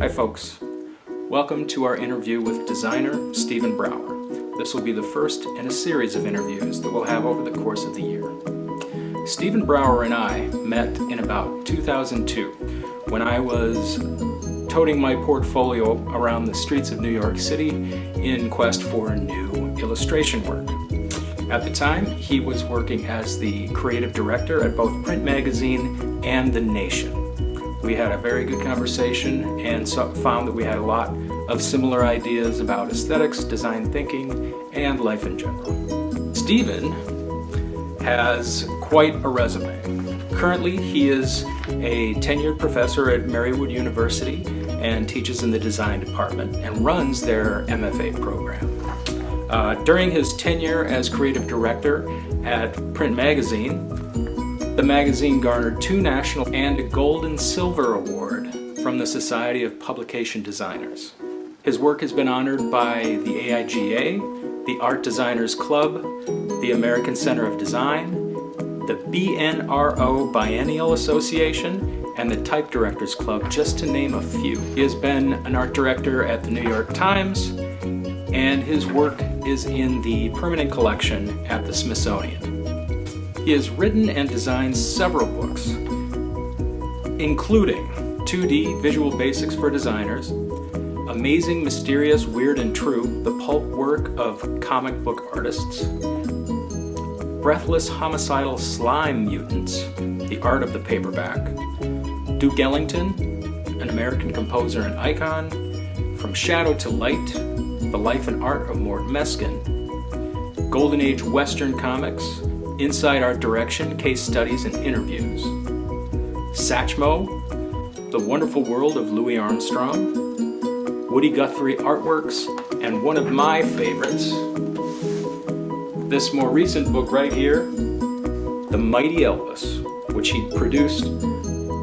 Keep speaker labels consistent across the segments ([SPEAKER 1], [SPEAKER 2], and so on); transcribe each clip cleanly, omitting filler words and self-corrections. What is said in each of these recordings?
[SPEAKER 1] Hi folks, welcome to our interview with designer Stephen Brower. This will be the first in a series of interviews that we'll have over the course of the year. Stephen Brower and I met in about 2002 when I was toting my portfolio around the streets of New York City in quest for new illustration work. At the time, he was working as the creative director at both Print Magazine and The Nation. We had a very good conversation and found that we had a lot of similar ideas about aesthetics, design thinking, and life in general. Stephen has quite a resume. Currently, he is a tenured professor at Marywood University and teaches in the design department and runs their MFA program. During his tenure as creative director at Print Magazine, the magazine garnered 2 national and a gold and silver award from the Society of Publication Designers. His work has been honored by the AIGA, the Art Designers Club, the American Center of Design, the BNRO Biennial Association, and the Type Directors Club, just to name a few. He has been an art director at the New York Times, and his work is in the permanent collection at the Smithsonian. He has written and designed several books, including 2D Visual Basics for Designers, Amazing, Mysterious, Weird, and True, the pulp work of comic book artists, Breathless Homicidal Slime Mutants, the art of the paperback, Duke Ellington, an American composer and icon, From Shadow to Light, The Life and Art of Mort Meskin, Golden Age Western Comics, Inside Art Direction, Case Studies and Interviews, Satchmo, The Wonderful World of Louis Armstrong, Woody Guthrie Artworks, and one of my favorites, this more recent book right here, The Mighty Elvis, which he produced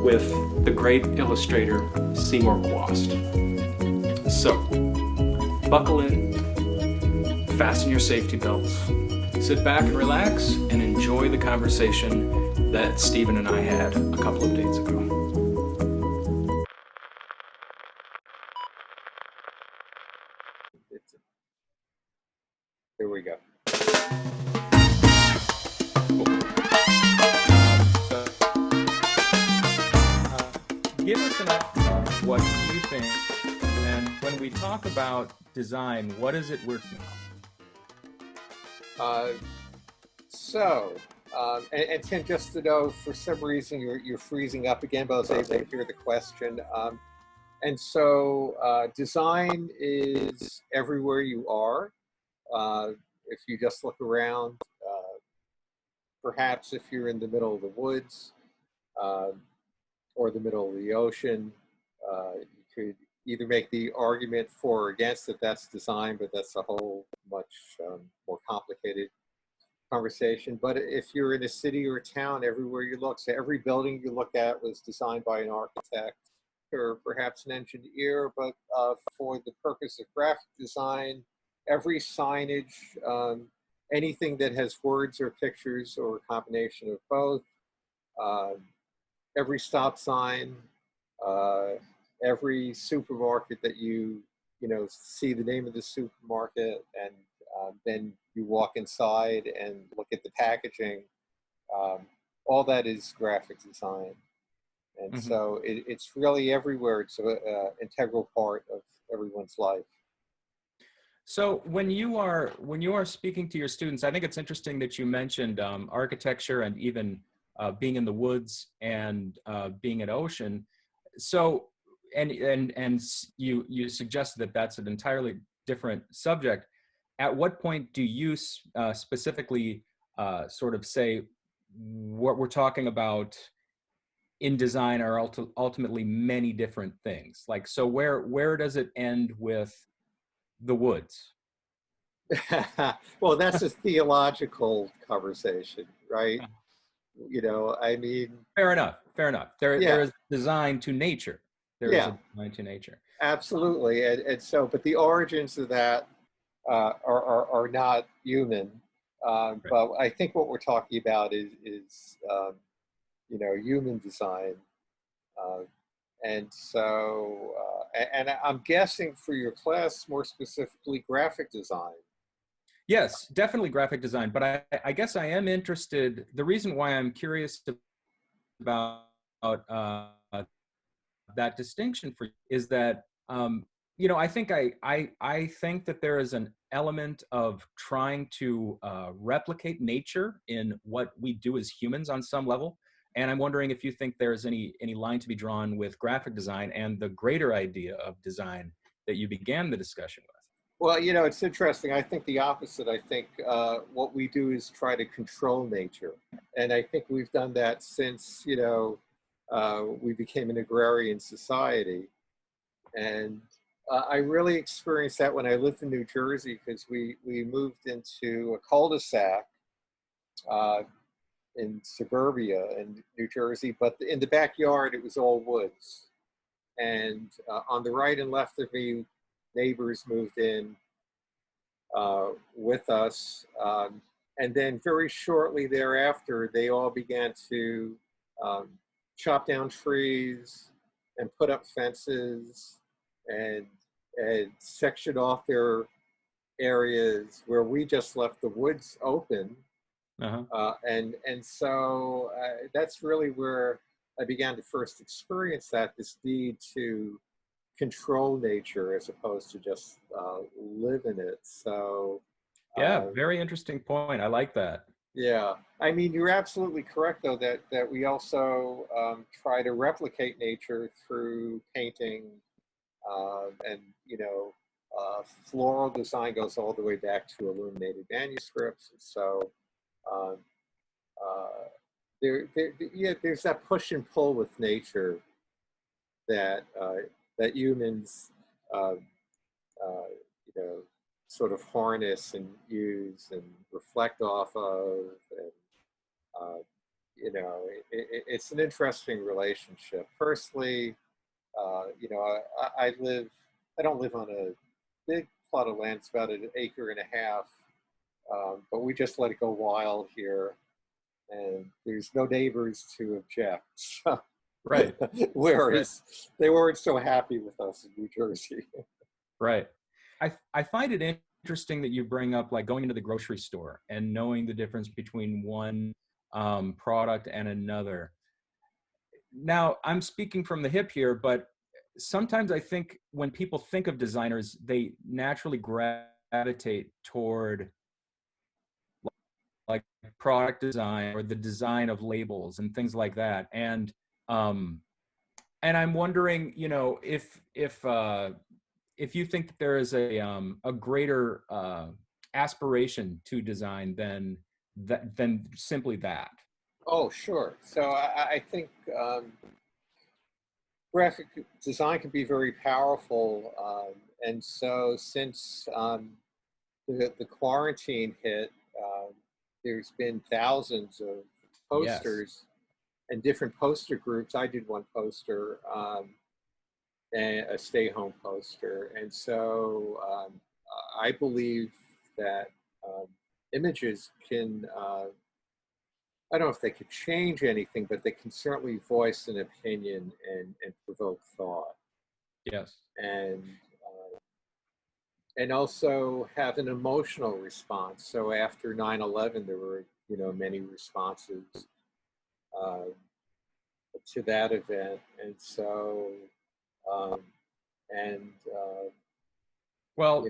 [SPEAKER 1] with the great illustrator Seymour Guast. So, buckle in, fasten your safety belts, sit back and relax, and enjoy the conversation that Stephen and I had a couple of days ago.
[SPEAKER 2] Here we go.
[SPEAKER 1] Give us an idea of what you think, and when we talk about design, what is it we're talking about?
[SPEAKER 2] And Tim, just to know, for some reason you're freezing up again, but I was able to hear the question. Design is everywhere you are. If you just look around, perhaps if you're in the middle of the woods or the middle of the ocean, you could either make the argument for or against that that's design, but that's a whole much more complicated conversation. But if you're in a city or a town, everywhere you look, so every building you look at was designed by an architect or perhaps an engineer, but for the purpose of graphic design, every signage, anything that has words or pictures or a combination of both, every stop sign, every supermarket that you see the name of the supermarket, and then you walk inside and look at the packaging, all that is graphic design. And so it's really everywhere. It's an integral part of everyone's life.
[SPEAKER 1] So when you are speaking to your students, I think it's interesting that you mentioned architecture and even being in the woods and being at ocean. So and you suggested that that's an entirely different subject. At what point do you specifically sort of say what we're talking about in design are ultimately many different things? Like, so where does it end with the woods?
[SPEAKER 2] Well, that's a theological conversation, right? I mean,
[SPEAKER 1] Fair enough. There is design to nature. There is a design to nature.
[SPEAKER 2] Absolutely. And so, but the origins of that are not human.
[SPEAKER 1] Right.
[SPEAKER 2] But I think what we're talking about is human design. And so, and I'm guessing for your class, more specifically, graphic design.
[SPEAKER 1] Yes, definitely graphic design. But I guess I am interested. The reason why I'm curious about that distinction for you is that I think I think that there is an element of trying to replicate nature in what we do as humans on some level. And I'm wondering if you think there's any line to be drawn with graphic design and the greater idea of design that you began the discussion with.
[SPEAKER 2] Well, it's interesting. I think the opposite. I think what we do is try to control nature. And I think we've done that since, we became an agrarian society. And I really experienced that when I lived in New Jersey because we moved into a cul-de-sac uh, in suburbia in New Jersey, but in the backyard, it was all woods. And on the right and left of me, neighbors moved in with us. And then very shortly thereafter, they all began to um, chop down trees and put up fences and, and section off their areas where we just left the woods open.
[SPEAKER 1] Uh-huh.
[SPEAKER 2] And so that's really where I began to first experience this need to control nature as opposed to just live in it. So,
[SPEAKER 1] Yeah,
[SPEAKER 2] uh,
[SPEAKER 1] very interesting point. I like that.
[SPEAKER 2] yeah, I mean, you're absolutely correct, though, that we also try to replicate nature through painting, and floral design goes all the way back to illuminated manuscripts. And so, um, uh, yeah, there's that push and pull with nature that that humans, uh, uh, you know, sort of harness and use and reflect off of, and uh, it's an interesting relationship. Personally, I live. I don't live on a big plot of land. It's about an acre and a half, but we just let it go wild here, and there's no neighbors to object. So,
[SPEAKER 1] Right. Right.
[SPEAKER 2] whereas they weren't so happy with us in New Jersey.
[SPEAKER 1] Right. I find it interesting that you bring up like going into the grocery store and knowing the difference between one product and another. Now, I'm speaking from the hip here, but sometimes I think when people think of designers, they naturally gravitate toward like product design or the design of labels and things like that. Um, and I'm wondering, if you think that there is a greater aspiration to design than simply that.
[SPEAKER 2] Oh, sure. So I think graphic design can be very powerful, and so since the quarantine hit, there's been thousands of
[SPEAKER 1] Yes.
[SPEAKER 2] posters and different poster groups. I did one poster, and a stay-home poster, and so I believe that um, images can. I don't know if they could change anything, but they can certainly voice an opinion and provoke thought,
[SPEAKER 1] Yes.
[SPEAKER 2] and and also have an emotional response. So after 9/11, there were many responses uh, to that event, and so um, and
[SPEAKER 1] Well,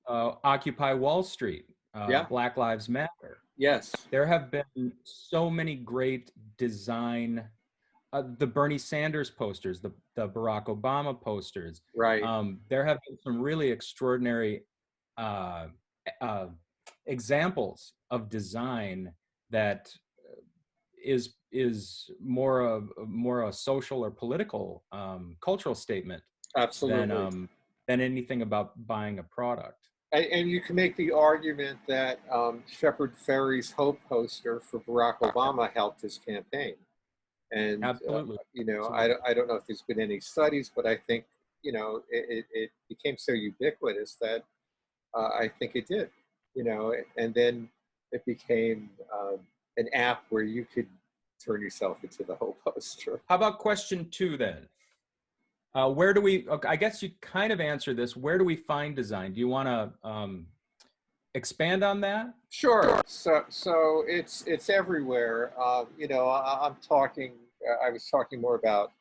[SPEAKER 1] Occupy Wall Street,
[SPEAKER 2] yeah,
[SPEAKER 1] Black Lives Matter.
[SPEAKER 2] yes,
[SPEAKER 1] There have been so many great design, the Bernie Sanders posters, the Barack Obama posters.
[SPEAKER 2] right.
[SPEAKER 1] There have been some really extraordinary uh, uh, examples of design that is more a social or political cultural statement than
[SPEAKER 2] Absolutely.
[SPEAKER 1] than anything about buying a product.
[SPEAKER 2] And you can make the argument that Shepard Fairey's Hope poster for Barack Obama helped his campaign. And,
[SPEAKER 1] Absolutely,
[SPEAKER 2] I,
[SPEAKER 1] absolutely.
[SPEAKER 2] I don't know if there's been any studies, but I think, it became so ubiquitous that I think it did, and then it became an app where you could turn yourself into the Hope poster.
[SPEAKER 1] How about question two then? Where do we, okay, I guess you kind of answered this. Where do we find design? Do you want to expand on that?
[SPEAKER 2] Sure. So it's everywhere. I'm talking. I was talking more about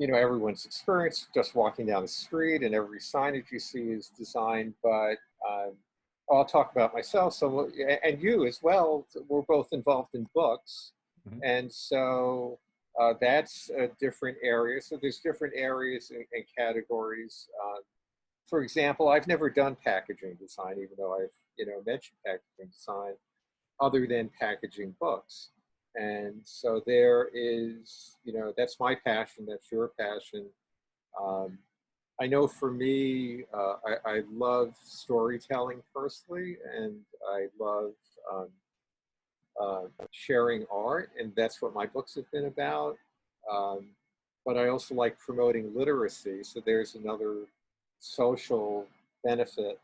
[SPEAKER 2] everyone's experience just walking down the street, and every signage you see is designed. But I'll talk about myself. So and you as well. We're both involved in books,
[SPEAKER 1] Mhm.
[SPEAKER 2] and so that's a different area. So there's different areas and categories. For example, I've never done packaging design, even though I've mentioned packaging design, other than packaging books. And so there is, that's my passion. That's your passion. Um, I know for me, I love storytelling personally, and I love um, sharing art, and that's what my books have been about. Um, but I also like promoting literacy, so there's another social benefit.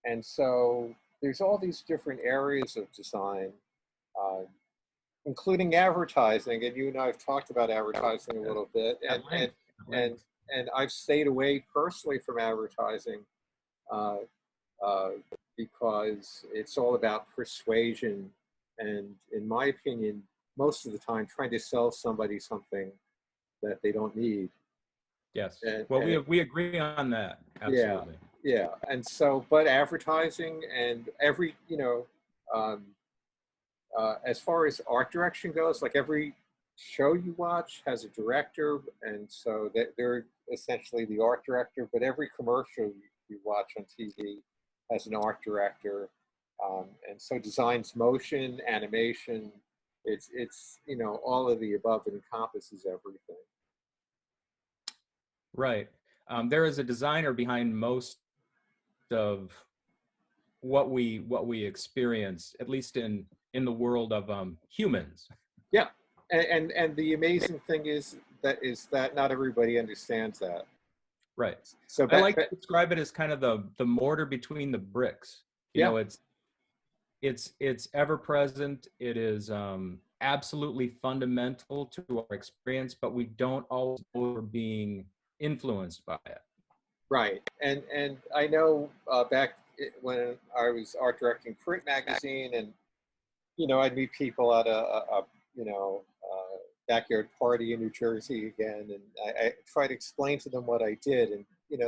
[SPEAKER 2] And so there's all these different areas of design, uh, including advertising. And you and I have talked about advertising a little bit,
[SPEAKER 1] At length. At
[SPEAKER 2] and
[SPEAKER 1] length.
[SPEAKER 2] and I've stayed away personally from advertising uh, uh, because it's all about persuasion, and in my opinion, most of the time, trying to sell somebody something that they don't need.
[SPEAKER 1] Yes.
[SPEAKER 2] And,
[SPEAKER 1] Well,
[SPEAKER 2] and
[SPEAKER 1] we agree on that.
[SPEAKER 2] yeah,
[SPEAKER 1] Absolutely.
[SPEAKER 2] yeah. And so, but advertising and every, um, as far as art direction goes, like every show you watch has a director, and so that they're essentially the art director. But every commercial you watch on TV has an art director, and so designs motion, animation. It's all of the above. It encompasses everything.
[SPEAKER 1] Right. There is a designer behind most of what we experience, at least in the world of humans.
[SPEAKER 2] Yeah, and the amazing thing is that not everybody understands that.
[SPEAKER 1] Right.
[SPEAKER 2] So
[SPEAKER 1] I like to describe it as kind of the mortar between the bricks. You
[SPEAKER 2] yeah,
[SPEAKER 1] know, it's ever present. It is absolutely fundamental to our experience, but we don't always know we're being influenced by it.
[SPEAKER 2] right. And I know back when I was art directing print magazine, and I'd meet people at a backyard party in New Jersey again, and I try to explain to them what I did, and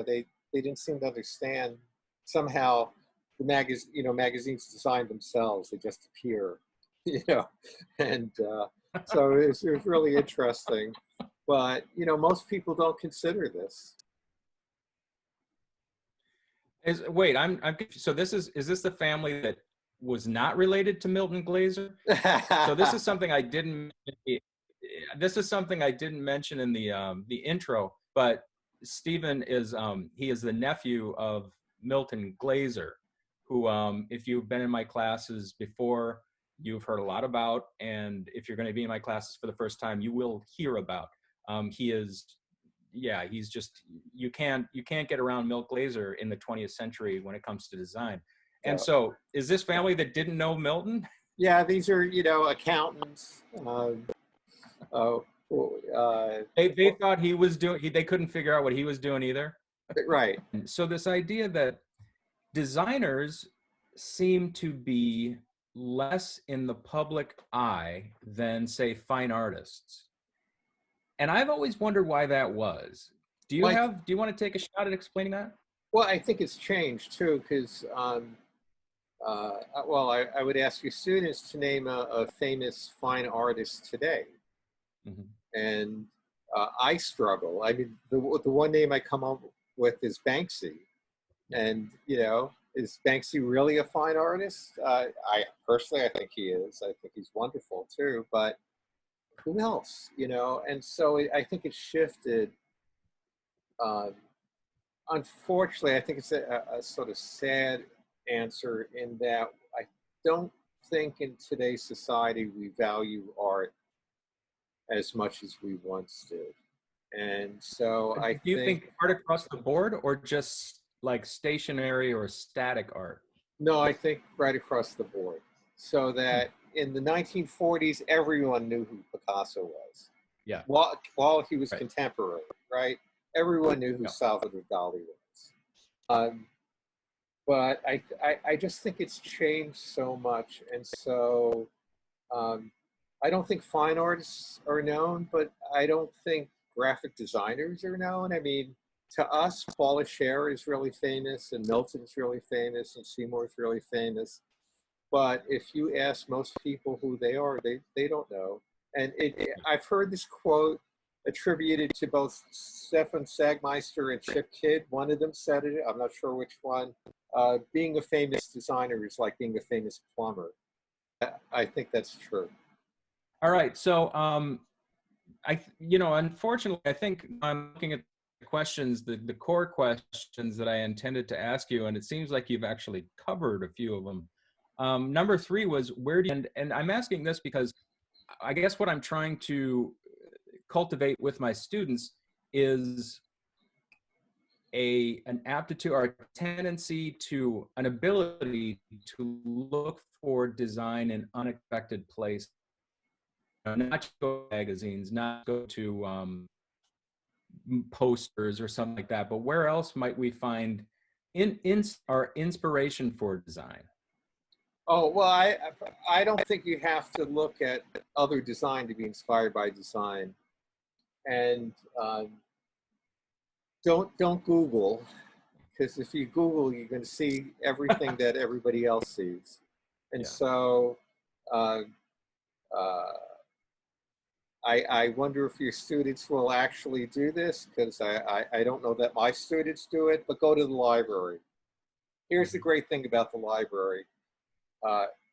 [SPEAKER 2] they didn't seem to understand. Somehow the magazines design themselves; they just appear, you know, and so it was really interesting. But most people don't consider this.
[SPEAKER 1] Wait, so is this the family that was not related to Milton Glaser? So this is something I didn't this is something I didn't mention in the intro, but Stephen is he is the nephew of Milton Glaser, who if you've been in my classes before, you've heard a lot about, and if you're going to be in my classes for the first time, you will hear about. He is, yeah, he's just, you can't get around Milt Glaser in the 20th century when it comes to design. And
[SPEAKER 2] Yeah.
[SPEAKER 1] so, is this family that didn't know Milton?
[SPEAKER 2] Yeah, these are accountants. Uh,
[SPEAKER 1] They thought he was doing. They couldn't figure out what he was doing either.
[SPEAKER 2] right.
[SPEAKER 1] So this idea that designers seem to be less in the public eye than, say, fine artists, and I've always wondered why that was.
[SPEAKER 2] Like,
[SPEAKER 1] Do you want to take a shot at explaining that?
[SPEAKER 2] well, I think it's changed too, because well, I would ask your students to name a famous fine artist today,
[SPEAKER 1] Mhm.
[SPEAKER 2] and I struggle. I mean, the one name I come up with is Banksy, and is Banksy really a fine artist? I personally, I think he is. I think he's wonderful too. But who else? And so I think it shifted. Um, Unfortunately, I think it's a sort of sad answer in that I don't think in today's society we value art as much as we once did. And so I
[SPEAKER 1] Do you
[SPEAKER 2] think,
[SPEAKER 1] think art across the board, or just like stationary or static art?
[SPEAKER 2] no, I think right across the board. So
[SPEAKER 1] Hmm.
[SPEAKER 2] that in the 1940s, everyone knew who Picasso was
[SPEAKER 1] Yeah.
[SPEAKER 2] while he was
[SPEAKER 1] Right.
[SPEAKER 2] contemporary, right? everyone knew who
[SPEAKER 1] Yeah.
[SPEAKER 2] Salvador Dali was. But I just think it's changed so much. And so um, I don't think fine artists are known, but I don't think graphic designers are known. I mean, to us, Paula Scher is really famous, and Milton's really famous, and Seymour's really famous. But if you ask most people who they are, they don't know. And I've heard this quote attributed to both Stefan Sagmeister and Chip Kidd. One of them said it, I'm not sure which one. Being a famous designer is like being a famous plumber. I think that's true.
[SPEAKER 1] All right. So, unfortunately, I think I'm looking at the questions, the core questions that I intended to ask you, and it seems like you've actually covered a few of them. Number three was where do you, and I'm asking this because I guess what I'm trying to cultivate with my students is an aptitude or a tendency to an ability to look for design in unexpected places. Not go to magazines, not go to posters or something like that, but where else might we find in our inspiration for design?
[SPEAKER 2] Oh, well, I don't think you have to look at other design to be inspired by design. And don't Google, because if you Google, you're going to see everything that everybody else sees. And
[SPEAKER 1] Yeah.
[SPEAKER 2] so uh, uh, I wonder if your students will actually do this, because I don't know that my students do it, but go to the library. Here's the great thing about the library.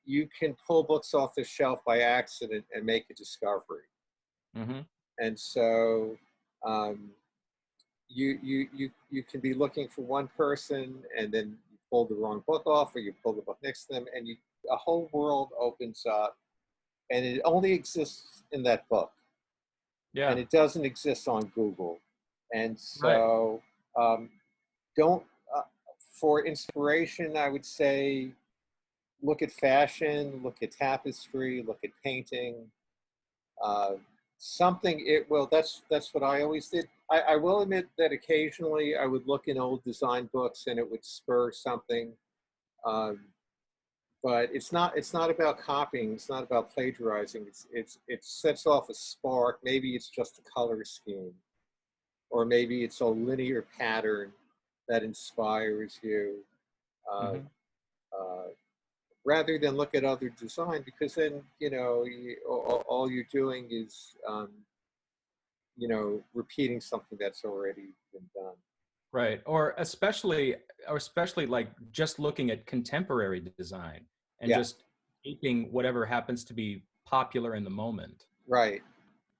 [SPEAKER 2] You can pull books off the shelf by accident and make a discovery.
[SPEAKER 1] Mm-hmm.
[SPEAKER 2] And so you can be looking for one person, and then you pull the wrong book off, or you pull the book next to them, and a whole world opens up, and it only exists in that book.
[SPEAKER 1] Yeah.
[SPEAKER 2] And it doesn't exist on Google. And
[SPEAKER 1] Right.
[SPEAKER 2] so don't, for inspiration, I would say, look at fashion, look at tapestry, look at painting. Something it will, that's what I always did. I will admit that occasionally I would look in old design books and it would spur something. But it's not about copying, it's not about plagiarizing. It sets off a spark. Maybe it's just a color scheme, or maybe it's a linear pattern that inspires you. Uh,
[SPEAKER 1] Mm-hmm.
[SPEAKER 2] uh, Rather than look at other design, because then all you're doing is repeating something that's already been done.
[SPEAKER 1] Right. Or especially like just looking at contemporary design and
[SPEAKER 2] Yeah,
[SPEAKER 1] just aping whatever happens to be popular in the moment.
[SPEAKER 2] right,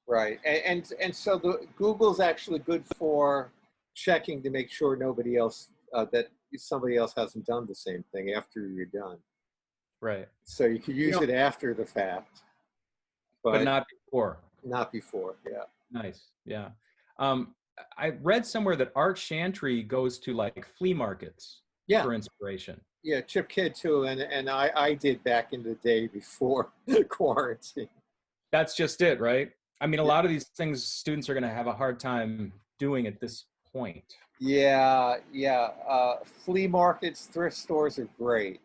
[SPEAKER 2] right. And so the Google's actually good for checking to make sure nobody else that somebody else hasn't done the same thing after you're done.
[SPEAKER 1] Right.
[SPEAKER 2] So you could
[SPEAKER 1] You
[SPEAKER 2] use
[SPEAKER 1] know,
[SPEAKER 2] it after the fact,
[SPEAKER 1] but
[SPEAKER 2] but
[SPEAKER 1] not before.
[SPEAKER 2] not before. Yeah.
[SPEAKER 1] Nice. Yeah. Um, I read somewhere that Art Chantry goes to like flea markets
[SPEAKER 2] Yeah.
[SPEAKER 1] for inspiration.
[SPEAKER 2] Yeah, Chip Kidd too, and I did back in the day before quarantine.
[SPEAKER 1] That's just it, right? I mean, a
[SPEAKER 2] Yeah,
[SPEAKER 1] lot of these things students are going to have a hard time doing at this point.
[SPEAKER 2] yeah. Flea markets, thrift stores are great,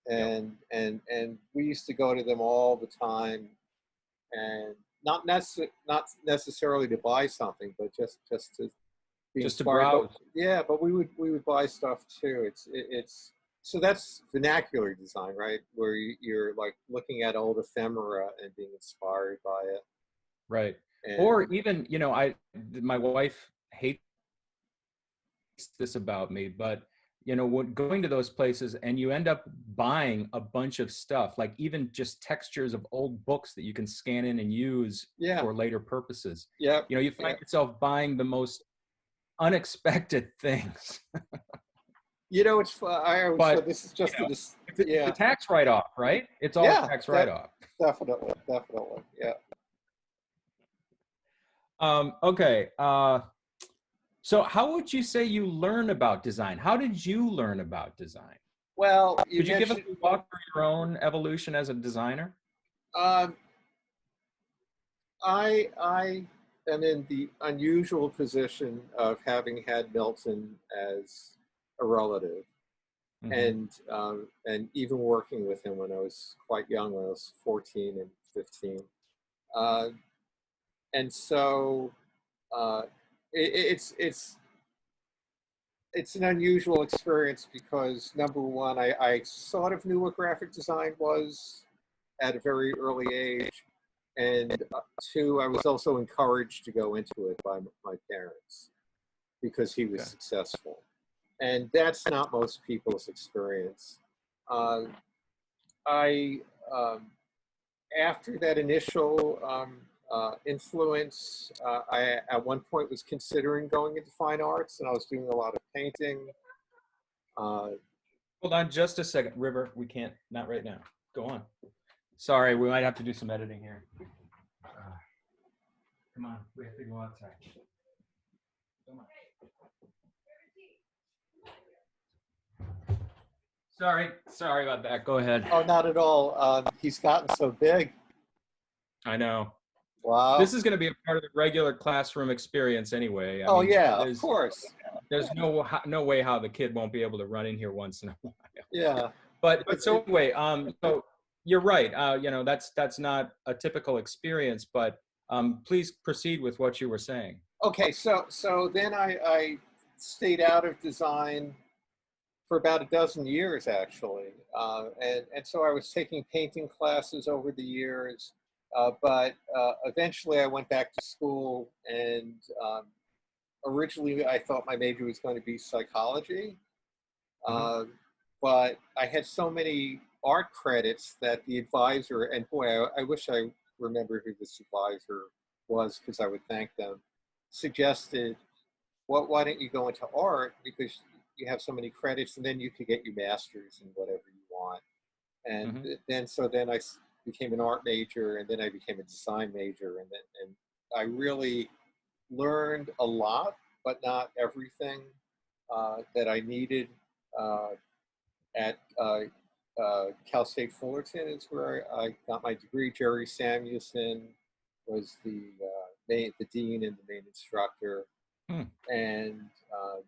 [SPEAKER 1] Yep.
[SPEAKER 2] and we used to go to them all the time, and not necessarily to buy something, but just to be
[SPEAKER 1] Just to
[SPEAKER 2] inspired. But
[SPEAKER 1] browse.
[SPEAKER 2] yeah, but we would buy stuff too. It's so that's vernacular design, right? Where you're like looking at old ephemera and being inspired by it.
[SPEAKER 1] Right.
[SPEAKER 2] And
[SPEAKER 1] Or even, my wife hates this about me, but when going to those places and you end up buying a bunch of stuff, like even just textures of old books that you can scan in and use
[SPEAKER 2] yeah,
[SPEAKER 1] for later purposes.
[SPEAKER 2] yeah,
[SPEAKER 1] You find yourself buying the most unexpected things.
[SPEAKER 2] it's I always
[SPEAKER 1] But
[SPEAKER 2] said this is just
[SPEAKER 1] it's a
[SPEAKER 2] yeah,
[SPEAKER 1] tax write-off, right? It's all a
[SPEAKER 2] yeah,
[SPEAKER 1] tax write-off.
[SPEAKER 2] definitely, yeah.
[SPEAKER 1] Okay. So how would you say you learn about design? How did you learn about design?
[SPEAKER 2] Well, you
[SPEAKER 1] Could you give us
[SPEAKER 2] mentioned
[SPEAKER 1] a walk through your own evolution as a designer?
[SPEAKER 2] um, I I'm in the unusual position of having had Milton as a relative,
[SPEAKER 1] Hmm.
[SPEAKER 2] and even working with him when I was quite young, when I was 14 and 15. Uh, and so uh, it, it's an unusual experience because number one, I sort of knew what graphic design was at a very early age, and two, I was also encouraged to go into it by my parents because he was
[SPEAKER 1] Okay.
[SPEAKER 2] successful, and that's not most people's experience. Uh, I After that initial influence, I at one point was considering going into fine arts, and I was doing a lot of painting. Uh,
[SPEAKER 1] Hold on just a second, River. We can't, not right now. Go on. Sorry, we might have to do some editing here. Come on, we have to go outside. Come on. Sorry about that. Go ahead.
[SPEAKER 2] oh, not at all. He's gotten so big.
[SPEAKER 1] I know.
[SPEAKER 2] Wow.
[SPEAKER 1] This is going to be a part of the regular classroom experience anyway. I
[SPEAKER 2] Oh
[SPEAKER 1] mean,
[SPEAKER 2] yeah, of
[SPEAKER 1] there's
[SPEAKER 2] course.
[SPEAKER 1] there's no way how the kid won't be able to run in here once in a while.
[SPEAKER 2] Yeah.
[SPEAKER 1] But so anyway, so you're right. That's not a typical experience, but please proceed with what you were saying.
[SPEAKER 2] Okay. So then I stayed out of design for about a dozen years actually, and so I was taking painting classes over the years, but eventually I went back to school, and originally I thought my major was going to be psychology,
[SPEAKER 1] Hmm.
[SPEAKER 2] uh, but I had so many art credits that the advisor, and boy, I wish I remember who this advisor was because I would thank them, suggested, why don't you go into art because you have so many credits and then you could get your master's in whatever you want. And
[SPEAKER 1] Hmm.
[SPEAKER 2] then I became an art major, and then I became a design major, and I really learned a lot, but not everything that I needed uh, at Cal State Fullerton is where I got my degree. Jerry Samuelson was the dean and the main instructor,
[SPEAKER 1] Hmm.
[SPEAKER 2] and um,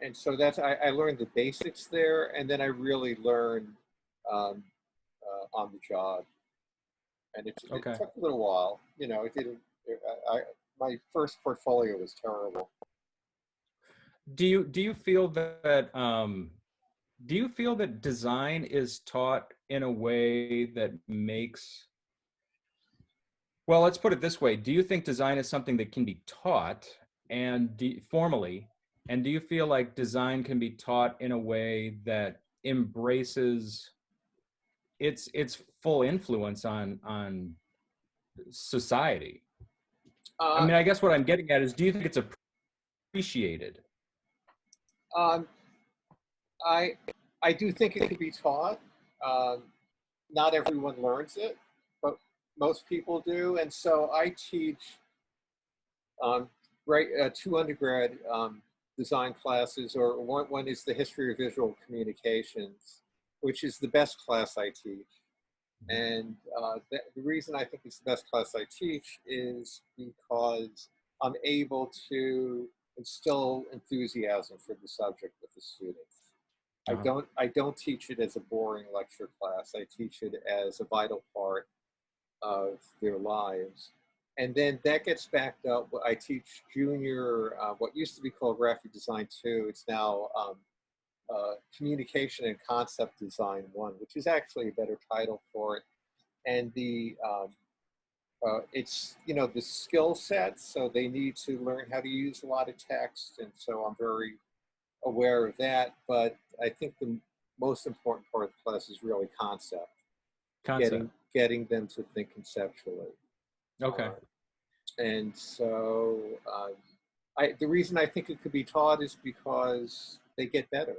[SPEAKER 2] and so I learned the basics there, and then I really learned um, on the job, and it
[SPEAKER 1] Okay.
[SPEAKER 2] took a little while. It didn't. I, my first portfolio was terrible.
[SPEAKER 1] Do you feel that do you feel that design is taught in a way that makes, well, let's put it this way. Do you think design is something that can be taught formally? And do you feel like design can be taught in a way that embraces its full influence on society? I
[SPEAKER 2] Uh,
[SPEAKER 1] mean, I guess what I'm getting at is, do you think it's appreciated?
[SPEAKER 2] um, I I do think it could be taught. Um, Not everyone learns it, but most people do, and so I teach um, right two undergrad design classes, or one is the history of visual communications, which is the best class I teach. And the reason I think it's the best class I teach is because I'm able to instill enthusiasm for the subject with the students.
[SPEAKER 1] Uh-huh.
[SPEAKER 2] I don't teach it as a boring lecture class. I teach it as a vital part of their lives. And then that gets backed up. I teach junior, what used to be called graphic design 2. It's now communication and concept design 1, which is actually a better title for it. And it's, the skill set. So they need to learn how to use a lot of text. And so I'm very aware of that. But I think the most important part of the class is really concept,
[SPEAKER 1] Concept.
[SPEAKER 2] getting them to think conceptually.
[SPEAKER 1] Okay.
[SPEAKER 2] Uh, and so the reason I think it could be taught is because they get better,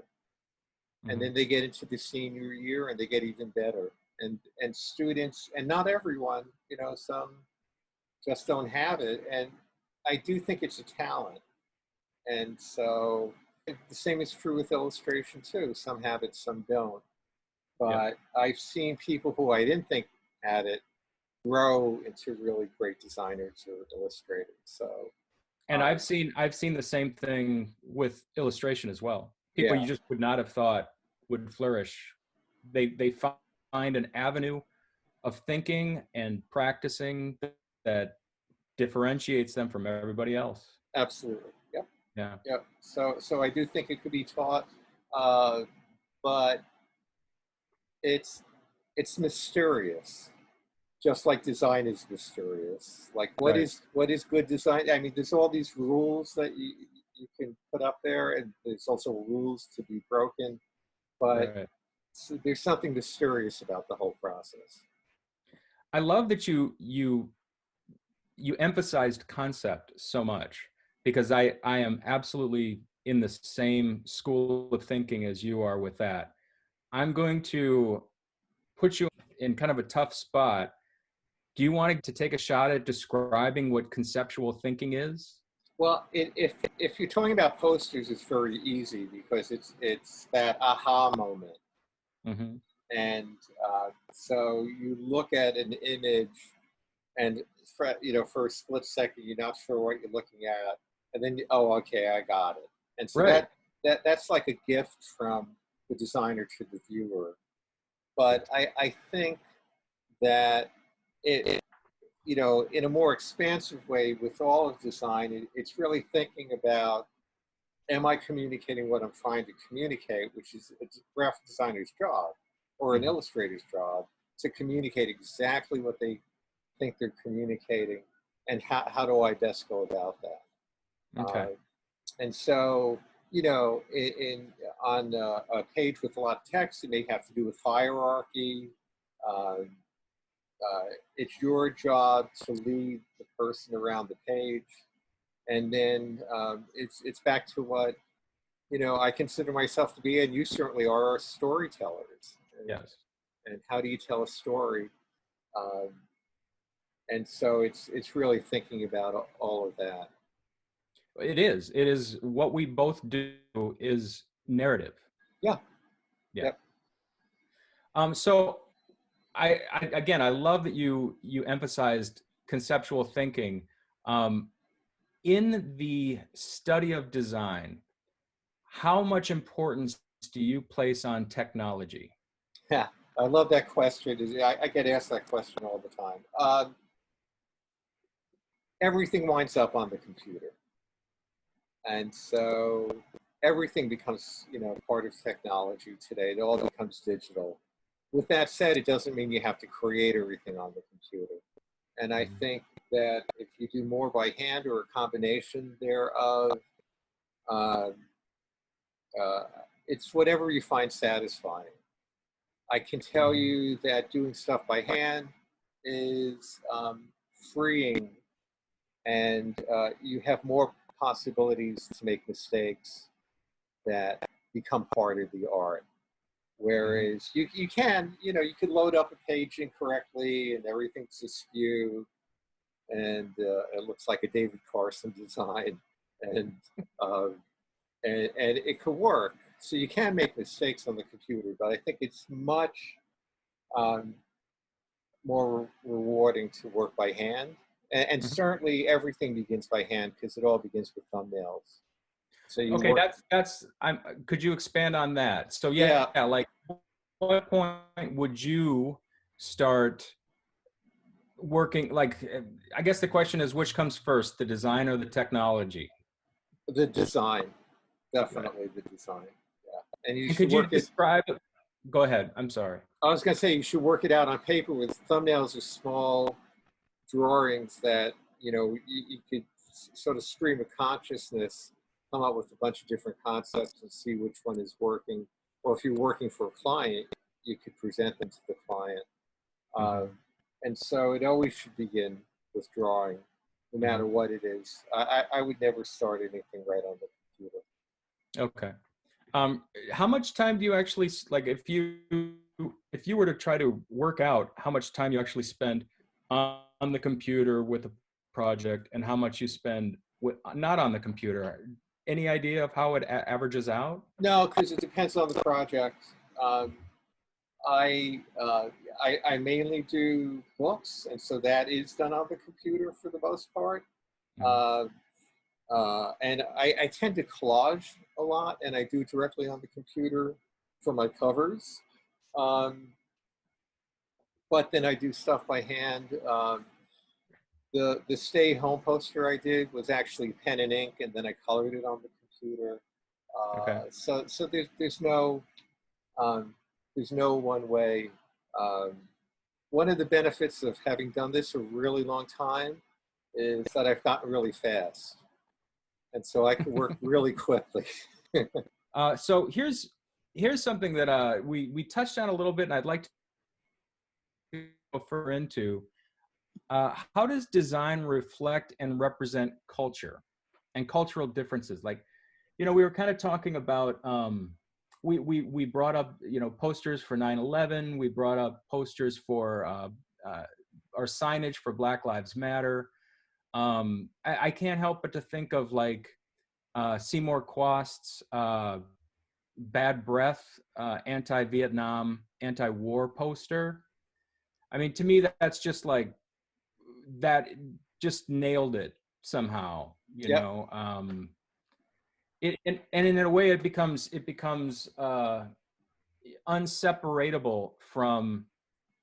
[SPEAKER 2] and
[SPEAKER 1] Hmm.
[SPEAKER 2] then they get into the senior year and they get even better. And students, and not everyone, some just don't have it, and I do think it's a talent. And so the same is true with illustration too. Some have it, some don't.
[SPEAKER 1] Yep.
[SPEAKER 2] But I've seen people who I didn't think had it grow into really great designers or illustrators. So
[SPEAKER 1] And
[SPEAKER 2] um,
[SPEAKER 1] I've seen the same thing with illustration as well. People
[SPEAKER 2] yeah,
[SPEAKER 1] you just would not have thought would flourish. They find an avenue of thinking and practicing that differentiates them from everybody else.
[SPEAKER 2] absolutely. Yep,
[SPEAKER 1] Yeah.
[SPEAKER 2] yep. So I do think it could be taught, uh, but it's it's mysterious, just like design is mysterious. Like
[SPEAKER 1] Right.
[SPEAKER 2] what is good design? I mean, there's all these rules that you can put up there, and there's also rules to be broken. But
[SPEAKER 1] Right.
[SPEAKER 2] there's something mysterious about the whole process.
[SPEAKER 1] I love that you emphasized concept so much because I am absolutely in the same school of thinking as you are with that. I'm going to put you in kind of a tough spot. Do you want to take a shot at describing what conceptual thinking is?
[SPEAKER 2] Well, if you're talking about posters, it's very easy because it's that aha moment,
[SPEAKER 1] Hmm.
[SPEAKER 2] and so you look at an image, and for a split second, you're not sure what you're looking at, and then oh, okay, I got it. And so
[SPEAKER 1] Right.
[SPEAKER 2] that's like a gift from the designer to the viewer. But I think that it in a more expansive way with all of design, it's really thinking about, am I communicating what I'm trying to communicate, which is a graphic designer's job or an
[SPEAKER 1] Hmm.
[SPEAKER 2] illustrator's job, to communicate exactly what they think they're communicating, and how do I best go about that?
[SPEAKER 1] Okay.
[SPEAKER 2] Uh, and so, on a page with a lot of text, it may have to do with hierarchy. Um, it's your job to lead the person around the page, and then it's back to what I consider myself to be, and you certainly are, storytellers.
[SPEAKER 1] Yes.
[SPEAKER 2] And how do you tell a story? Um, and so it's really thinking about all of that.
[SPEAKER 1] It is. It is what we both do is narrative.
[SPEAKER 2] Yeah.
[SPEAKER 1] Yeah.
[SPEAKER 2] Yep.
[SPEAKER 1] So I again, I love that you emphasized conceptual thinking. Um, in the study of design, how much importance do you place on technology?
[SPEAKER 2] Yeah. I love that question. I get asked that question all the time. Everything winds up on the computer, and so everything becomes part of technology today. It all becomes digital. With that said, it doesn't mean you have to create everything on the computer. And I
[SPEAKER 1] Mhm.
[SPEAKER 2] think that if you do more by hand or a combination thereof, uh, uh, it's whatever you find satisfying. I can tell
[SPEAKER 1] Mhm.
[SPEAKER 2] you that doing stuff by hand is freeing, and you have more possibilities to make mistakes that become part of the art.
[SPEAKER 1] Mhm.
[SPEAKER 2] Whereas you can, you could load up a page incorrectly and everything's askew, and it looks like a David Carson design, and uh, and it could work. So you can make mistakes on the computer, but I think it's much um, more rewarding to work by hand. And
[SPEAKER 1] Mhm.
[SPEAKER 2] certainly everything begins by hand because it all begins with thumbnails. So you
[SPEAKER 1] Okay,
[SPEAKER 2] work,
[SPEAKER 1] that's I'm could you expand on that? So yeah,
[SPEAKER 2] yeah.
[SPEAKER 1] like what point would you start working like I guess the question is which comes first, the design or the technology?
[SPEAKER 2] The design,
[SPEAKER 1] Right.
[SPEAKER 2] definitely the design. Yeah, and you
[SPEAKER 1] And
[SPEAKER 2] should
[SPEAKER 1] could you
[SPEAKER 2] work it.
[SPEAKER 1] describe go ahead. I'm sorry.
[SPEAKER 2] I was going to say you should work it out on paper with thumbnails or small drawings that you could sort of stream of consciousness, come up with a bunch of different concepts and see which one is working. Or if you're working for a client, you could present them to the client. Uh,
[SPEAKER 1] Mhm.
[SPEAKER 2] and so it always should begin with drawing, no matter
[SPEAKER 1] Mhm.
[SPEAKER 2] what it is. I would never start anything right on the computer.
[SPEAKER 1] Okay. How much time do you actually like if you were to try to work out how much time you actually spend on the computer with a project and how much you spend with not on the computer? Any idea of how it averages out?
[SPEAKER 2] No, because it depends on the project. Um, I mainly do books, and so that is done on the computer for the most part.
[SPEAKER 1] Mhm.
[SPEAKER 2] Uh, and I tend to collage a lot, and I do directly on the computer for my covers. Um, but then I do stuff by hand. The stay home poster I did was actually pen and ink, and then I colored it on the computer.
[SPEAKER 1] Okay.
[SPEAKER 2] So um, there's no one way. Um, One of the benefits of having done this a really long time is that I've gotten really fast, and so I can work really quickly.
[SPEAKER 1] So here's something that we touched on a little bit, and I'd like to go further into. How does design reflect and represent culture and cultural differences? Like, we were kind of talking about, we brought up, posters for 9/11. We brought up posters for uh, our signage for Black Lives Matter. I can't help but to think of like Seymour Quast's Bad Breath anti-Vietnam, anti-war poster. I mean, to me, that's just like that just nailed it somehow,
[SPEAKER 2] Yep,
[SPEAKER 1] and in a way it becomes unseparatable from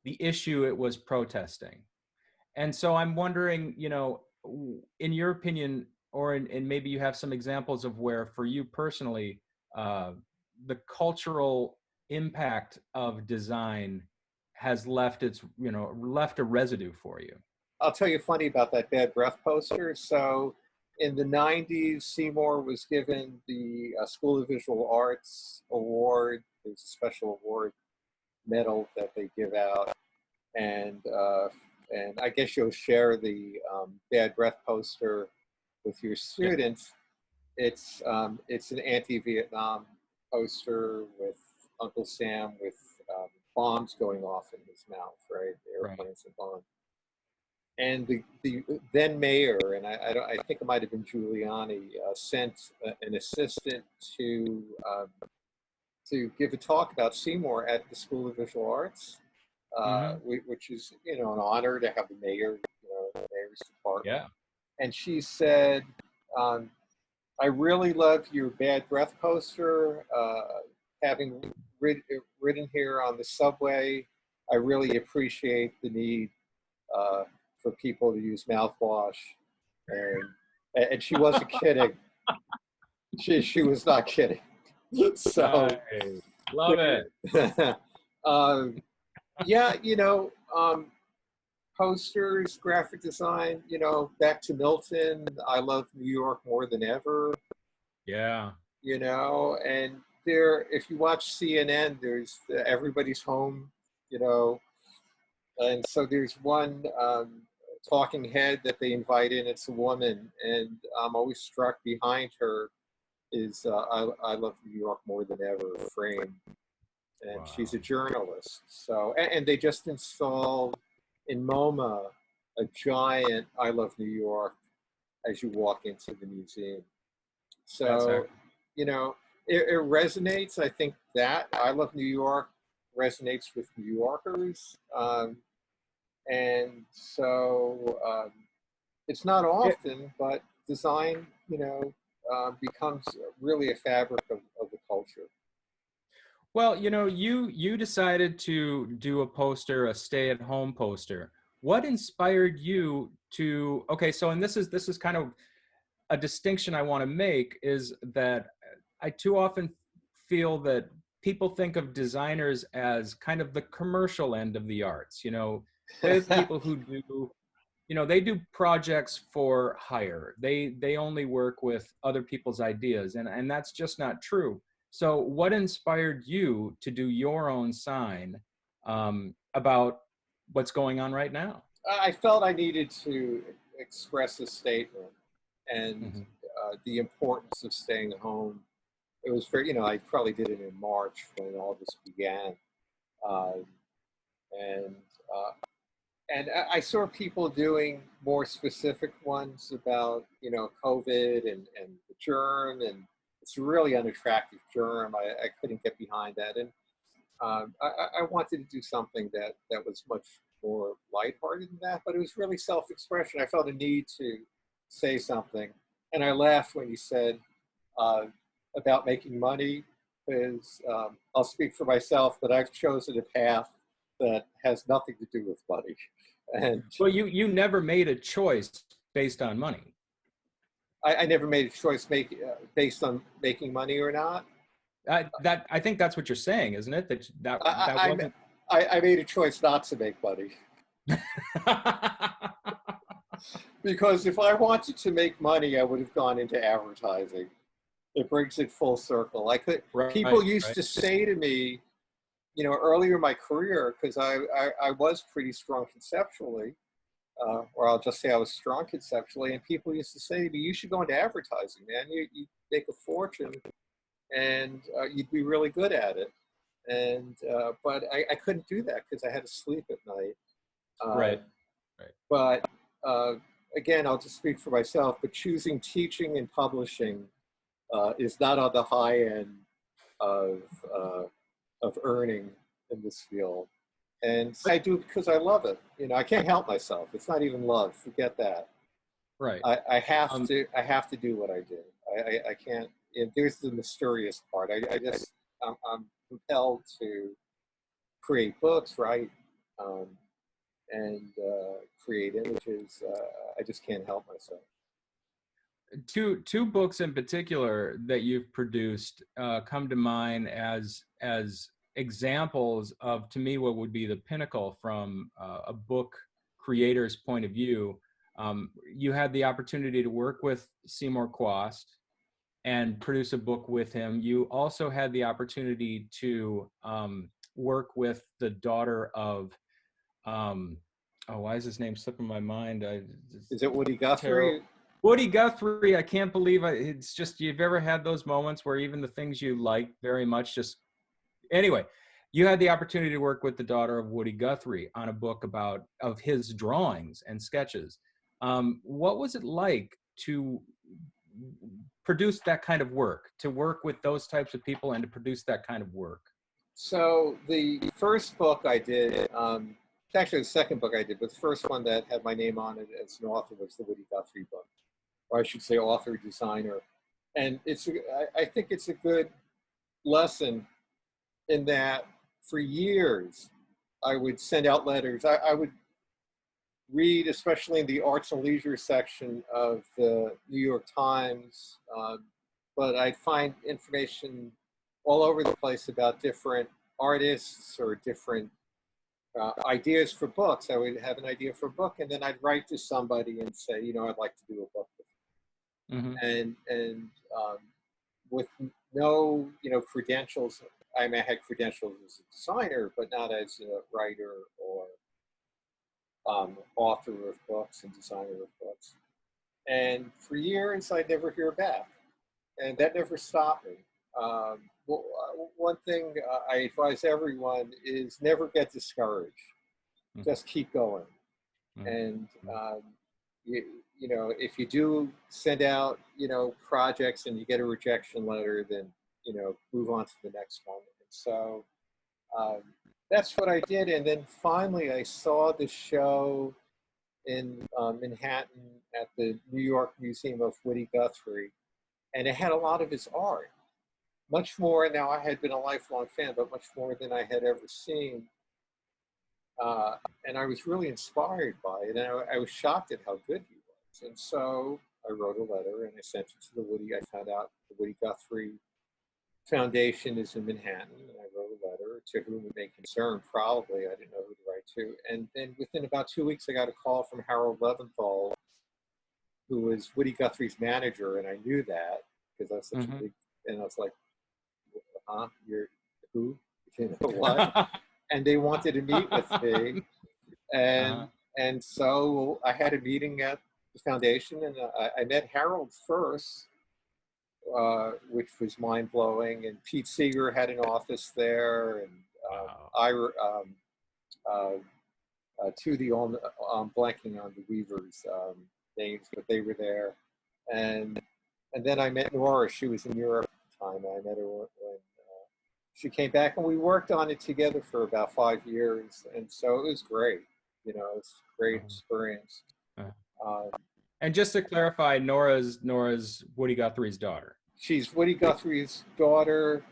[SPEAKER 1] the issue it was protesting. And so I'm wondering, in your opinion, or in maybe you have some examples of where for you personally, uh, the cultural impact of design has left a residue for you.
[SPEAKER 2] I'll tell you funny about that Bad Breath poster. So in the 90s, Seymour was given the School of Visual Arts Award. There's a special award medal that they give out. And I guess you'll share the Bad Breath poster with your
[SPEAKER 1] Yeah.
[SPEAKER 2] students. It's an anti-Vietnam poster with Uncle Sam with bombs going off in his mouth, right?
[SPEAKER 1] Right.
[SPEAKER 2] Airplanes and bombs. And the then mayor, and I think it might have been Giuliani, sent an assistant um, to give a talk about Seymour at the School of Visual Arts,
[SPEAKER 1] Hmm.
[SPEAKER 2] which is an honor to have the mayor, the mayor's department.
[SPEAKER 1] Yeah.
[SPEAKER 2] And she said, um, "I really love your Bad Breath poster. Having ridden here on the subway, I really appreciate the need uh, for people to use mouthwash." And and she wasn't kidding. She was not kidding. So
[SPEAKER 1] Nice. Love it.
[SPEAKER 2] um, yeah, posters, graphic design, back to Milton. I love New York more than ever,
[SPEAKER 1] Yeah.
[SPEAKER 2] and there, if you watch CNN, there's Everybody's Home, you know, and so there's one talking head that they invite in. It's a woman, and I'm always struck behind her is I love New York more than ever frame, and she's
[SPEAKER 1] Wow.
[SPEAKER 2] a journalist. So and they just installed in MoMA a giant I love New York as you walk into the museum.
[SPEAKER 1] That's
[SPEAKER 2] So
[SPEAKER 1] excellent.
[SPEAKER 2] you know it resonates. I think that I love New York resonates with New Yorkers. And so it's not
[SPEAKER 1] Yeah.
[SPEAKER 2] often, but design, becomes really a fabric of the culture.
[SPEAKER 1] Well, you decided to do a poster, a stay-at-home poster. What inspired you to, okay, so and this is kind of a distinction I want to make is that I too often feel that people think of designers as kind of the commercial end of the arts. They're the people who do, they do projects for hire. They only work with other people's ideas, and that's just not true. So, what inspired you to do your own sign about what's going on right now?
[SPEAKER 2] I felt I needed to express a statement and
[SPEAKER 1] Hmm.
[SPEAKER 2] the importance of staying home. It was I probably did it in March when all this began. Uh, and uh, and I saw people doing more specific ones about COVID and the germ, and it's a really unattractive germ. I couldn't get behind that, I wanted to do something that was much more lighthearted than that, but it was really self-expression. I felt a need to say something, and I laughed when you said uh, about making money, because I'll speak for myself, but I've chosen a path that has nothing to do with money, and
[SPEAKER 1] Well, you never made a choice based on money.
[SPEAKER 2] I never made a choice based on making money or not.
[SPEAKER 1] I think that's what you're saying, isn't it? That
[SPEAKER 2] I,
[SPEAKER 1] wasn't.
[SPEAKER 2] I made a choice not to make money. Because if I wanted to make money, I would have gone into advertising. It brings it full circle. People
[SPEAKER 1] Right,
[SPEAKER 2] used
[SPEAKER 1] right.
[SPEAKER 2] to say to me, earlier in my career, because I was pretty strong conceptually, or I'll just say I was strong conceptually, and people used to say to me, you should go into advertising, man. You make a fortune, and you'd be really good at it. But I couldn't do that because I had to sleep at night. Uh,
[SPEAKER 1] Right, right.
[SPEAKER 2] but uh, again, I'll just speak for myself. But choosing teaching and publishing is not on the high end of uh, of earning in this field, and I do it because I love it. I can't help myself. It's not even love. Forget that.
[SPEAKER 1] Right.
[SPEAKER 2] I have
[SPEAKER 1] Um,
[SPEAKER 2] to. I have to do what I do. I can't. There's the mysterious part. I'm compelled to create books, write, um, and create images. I just can't help myself.
[SPEAKER 1] two books in particular that you've produced come to mind as examples of, to me, what would be the pinnacle from a book creator's point of view. You had the opportunity to work with Seymour Quast and produce a book with him. You also had the opportunity to work with the daughter of, oh, why is his name slipping my mind?
[SPEAKER 2] Is it Woody
[SPEAKER 1] Terrible.
[SPEAKER 2] Guthrie?
[SPEAKER 1] Woody Guthrie, I can't believe it's just, you've ever had those moments where even the things you like very much just, anyway, you had the opportunity to work with the daughter of Woody Guthrie on a book of his drawings and sketches. What was it like to produce that kind of work, to work with those types of people and to produce that kind of work?
[SPEAKER 2] So the first book I did, it's actually the second book I did, but the first one that had my name on it as an author was the Woody Guthrie book, or I should say author designer. And I think it's a good lesson in that for years I would send out letters. I would read, especially in the arts and leisure section of the New York Times, but I'd find information all over the place about different artists or different ideas for books. I would have an idea for a book, and then I'd write to somebody and say, I'd like to do a book with
[SPEAKER 1] Mm-hmm.
[SPEAKER 2] you. And with no, credentials. I mean, I had credentials as a designer, but not as a writer or author of books and designer of books. And for years, I'd never hear back, and that never stopped me. One thing I advise everyone is never get discouraged.
[SPEAKER 1] Mm-hmm.
[SPEAKER 2] Just keep going. And if you do send out projects and you get a rejection letter, then move on to the next one. And so um, that's what I did. And then finally, I saw the show in Manhattan at the New York Museum of Woody Guthrie, and it had a lot of his art, much more. Now, I had been a lifelong fan, but much more than I had ever seen. And I was really inspired by it, and I was shocked at how good he was. And so I wrote a letter and I sent it to the Woody. I found out the Woody Guthrie Foundation is in Manhattan, and I wrote a letter to whom it may concern. Probably, I didn't know who to write to. And then within about 2 weeks, I got a call from Harold Leventhal, who was Woody Guthrie's manager, and I knew that because I was such a
[SPEAKER 1] Mm-hmm.
[SPEAKER 2] big. And I was like, "Huh? You're who? What?" And they wanted to meet with me,
[SPEAKER 1] Uh-huh.
[SPEAKER 2] and so I had a meeting at the foundation, and I met Harold first, which was mind blowing. And Pete Seeger had an office there, and
[SPEAKER 1] Wow.
[SPEAKER 2] uh, to the blanking on the Weavers' names, but they were there, and then I met Nora. She was in Europe at the time. I met her when she came back, and we worked on it together for about 5 years, and so it was great. It's a great
[SPEAKER 1] Uh,
[SPEAKER 2] experience.
[SPEAKER 1] uh.
[SPEAKER 2] Uh,
[SPEAKER 1] And just to clarify, Nora's Woody Guthrie's daughter.
[SPEAKER 2] she's Woody Guthrie's daughter,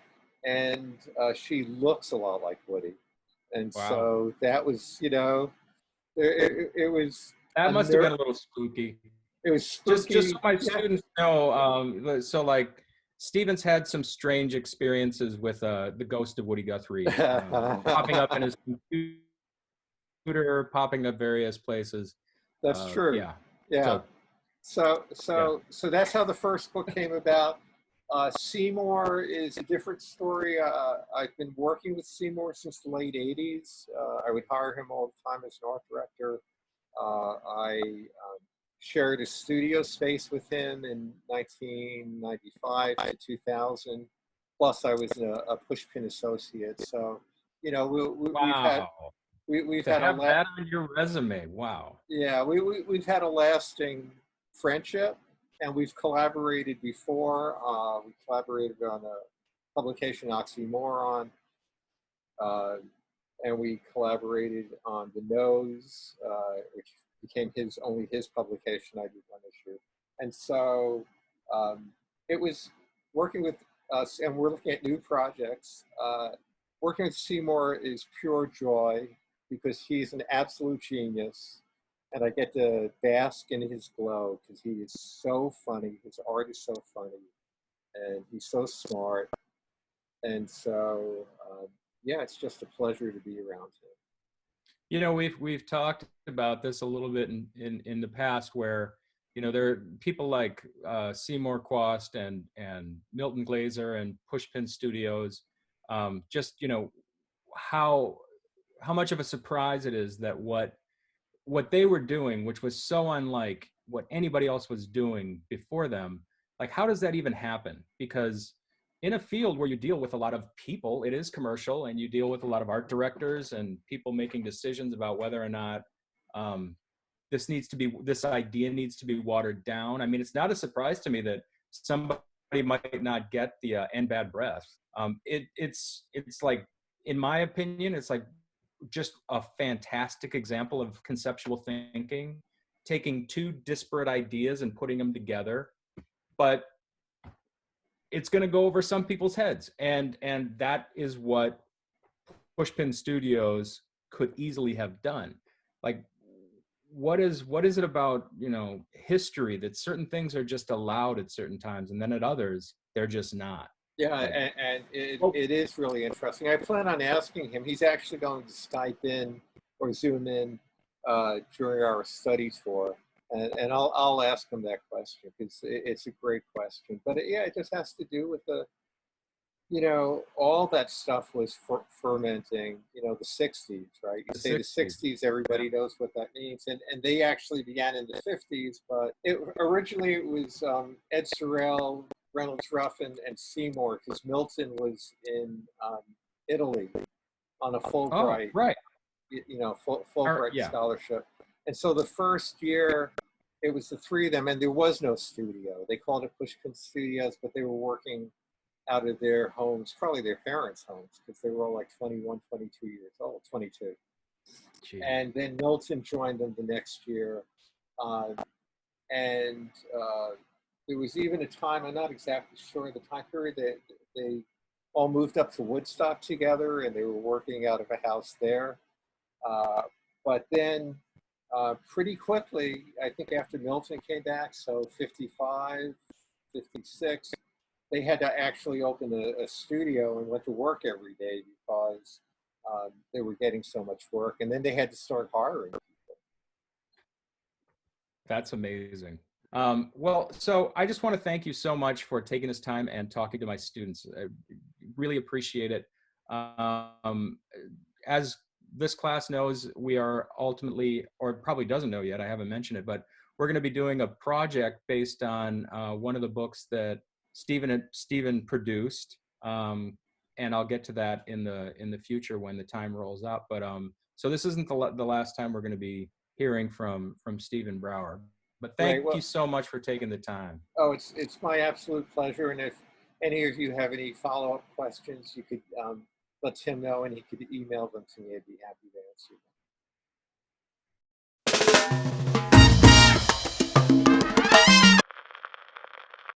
[SPEAKER 2] and she looks a lot like Woody, and
[SPEAKER 1] Wow.
[SPEAKER 2] so that was, it was
[SPEAKER 1] That
[SPEAKER 2] a
[SPEAKER 1] must have been a
[SPEAKER 2] ner-
[SPEAKER 1] little spooky.
[SPEAKER 2] it was
[SPEAKER 1] Just so
[SPEAKER 2] spooky.
[SPEAKER 1] my
[SPEAKER 2] Yeah.
[SPEAKER 1] students know, so like Steven's had some strange experiences with the ghost of Woody Guthrie popping up in his computer, popping up various places.
[SPEAKER 2] That's true.
[SPEAKER 1] Yeah.
[SPEAKER 2] Yeah.
[SPEAKER 1] So
[SPEAKER 2] So,
[SPEAKER 1] yeah.
[SPEAKER 2] so, so that's how the first book came about. Seymour is a different story. I've been working with Seymour since the late '80s. I would hire him all the time as an art director. I shared a studio space with him in 1995 to 2000. Plus, I was a Pushpin associate. So, we've had
[SPEAKER 1] Wow.
[SPEAKER 2] we've
[SPEAKER 1] To
[SPEAKER 2] had a
[SPEAKER 1] have that on your resume. Wow.
[SPEAKER 2] yeah, we've had a lasting friendship, and we've collaborated before. We collaborated on a publication, Oxymoron, uh, and we collaborated on The Nose, which became his publication. I did one issue, and so it was working with us, and we're looking at new projects. Working with Seymour is pure joy because he's an absolute genius, and I get to bask in his glow because he is so funny. His art is so funny, and he's so smart. And so, yeah, it's just a pleasure to be around him.
[SPEAKER 1] We've talked about this a little bit in the past, where there are people like Seymour Quast and Milton Glaser and Pushpin Studios. Just how much of a surprise it is that what they were doing, which was so unlike what anybody else was doing before them, like how does that even happen? Because in a field where you deal with a lot of people, it is commercial, and you deal with a lot of art directors and people making decisions about whether or not um, this idea needs to be watered down. I mean, it's not a surprise to me that somebody might not get the and bad breath. It's like, in my opinion, it's like just a fantastic example of conceptual thinking, taking two disparate ideas and putting them together. But it's going to go over some people's heads, and that is what Pushpin Studios could easily have done. Like, what is it about history that certain things are just allowed at certain times, and then at others they're just not?
[SPEAKER 2] Yeah,
[SPEAKER 1] Like,
[SPEAKER 2] and
[SPEAKER 1] oh,
[SPEAKER 2] it is really interesting. I plan on asking him. He's actually going to Skype in or Zoom in during our study tour, and I'll ask him that question because it's a great question. But yeah, it just has to do with all that stuff was fermenting, the 60s, right? You
[SPEAKER 1] the
[SPEAKER 2] say the
[SPEAKER 1] 60s.
[SPEAKER 2] 60s, everybody knows what that means. And they actually began in the 50s, but originally it was Ed Sorel, Reynolds Ruffin, and Seymour, because Milton was in Italy on a
[SPEAKER 1] Oh,
[SPEAKER 2] Fulbright,
[SPEAKER 1] right.
[SPEAKER 2] Fulbright
[SPEAKER 1] Yeah.
[SPEAKER 2] scholarship. And so the first year, it was the three of them, and there was no studio. They called it Pushpin Studios, but they were working out of their homes, probably their parents' homes, because they were all like 21, 22 years old, 22.
[SPEAKER 1] Gee.
[SPEAKER 2] And then Milton joined them the next year. Uh, and there was even a time, I'm not exactly sure the time period, that they all moved up to Woodstock together, and they were working out of a house there. But then pretty quickly, I think after Milton came back, so 55, 56, they had to actually open a studio and went to work every day because they were getting so much work. And then they had to start hiring.
[SPEAKER 1] That's amazing. Well, so I just want to thank you so much for taking this time and talking to my students. I really appreciate it. As this class knows, we are ultimately, or probably doesn't know yet, I haven't mentioned it, but we're going to be doing a project based on one of the books that Stephen produced. And I'll get to that in the future when the time rolls out. But so this isn't the last time we're going to be hearing from Stephen Brower. But thank
[SPEAKER 2] Right. Well,
[SPEAKER 1] you so much for taking the time.
[SPEAKER 2] oh, it's my absolute pleasure. And any of you have any follow-up questions, you could let Tim know and he could email them to me. I'd be happy to answer